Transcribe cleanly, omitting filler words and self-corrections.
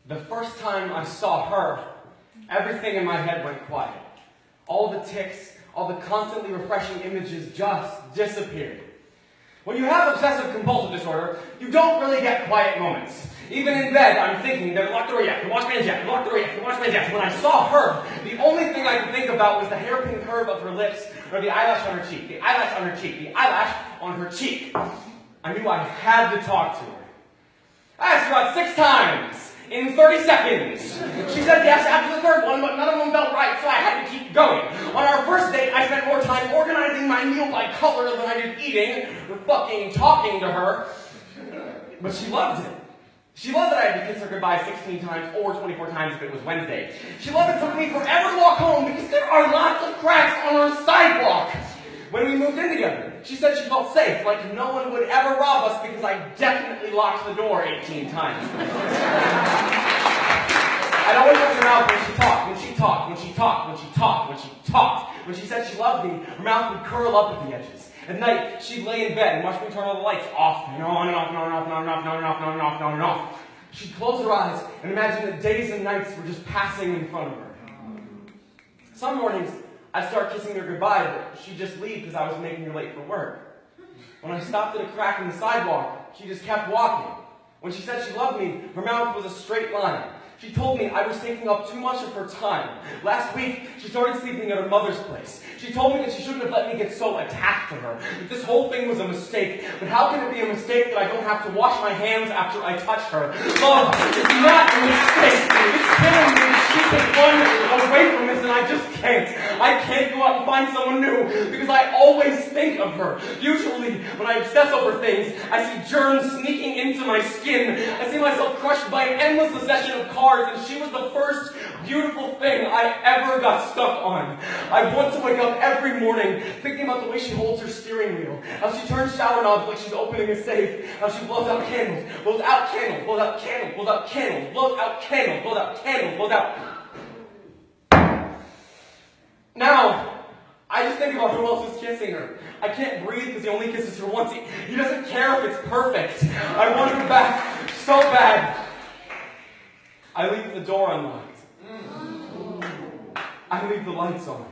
The first time I saw her, everything in my head went quiet. All the tics, all the constantly refreshing images just disappeared. When you have obsessive-compulsive disorder, you don't really get quiet moments. Even in bed, I'm thinking, they're locked the door yet, the watchman's yet, the locked the door yet, the watchman's yet. When I saw her, the only thing I could think about was the hairpin curve of her lips, or the eyelash on her cheek, the eyelash on her cheek, the eyelash on her cheek. I knew I had to talk to her. I asked her about 6 times in 30 seconds. She said yes after the third one, but none of them felt right, so I had to keep going. On our first date, I spent more time organizing my meal by color than I did eating, or fucking talking to her. But she loved it. She loved that I had to kiss her goodbye 16 times or 24 times if it was Wednesday. She loved it took me forever to walk home because there are lots of cracks on our sidewalk. When we moved in together, she said she felt safe, like no one would ever rob us because I definitely locked the door 18 times. I'd always watch her mouth when she talked, when she talked, when she talked, when she talked, when she talked. When she said she loved me, her mouth would curl up at the edges. At night, she'd lay in bed and watch me turn all the lights off and on and off and on and off and on and off and on and off and on and off and on and off. She'd close her eyes and imagine that days and nights were just passing in front of her. Some mornings, I'd start kissing her goodbye, but she'd just leave because I was making her late for work. When I stopped at a crack in the sidewalk, she just kept walking. When she said she loved me, her mouth was a straight line. She told me I was taking up too much of her time. Last week, she started sleeping at her mother's place. She told me that she shouldn't have let me get so attached to her, that this whole thing was a mistake. But how can it be a mistake that I don't have to wash my hands after I touch her? Love is not a mistake. It's killing me that she can run away from this and I just can't. I can't go out and find someone new because I always think of her. Usually, when I obsess over things, I see germs sneaking into my skin. I see myself crushed by an endless succession of cards, and she was the first beautiful thing I ever got stuck on. I want to wake up every morning thinking about the way she holds her steering wheel, how she turns shower knobs like she's opening a safe, how she blows out candles, blows out candles, blows out candles, blows out candles, blows out candles, blows out candles, blows out. Now, I just think about who else is kissing her. I can't breathe because he only kisses her once. He doesn't care if it's perfect. I want her back so bad. I leave the door unlocked. I leave the lights on.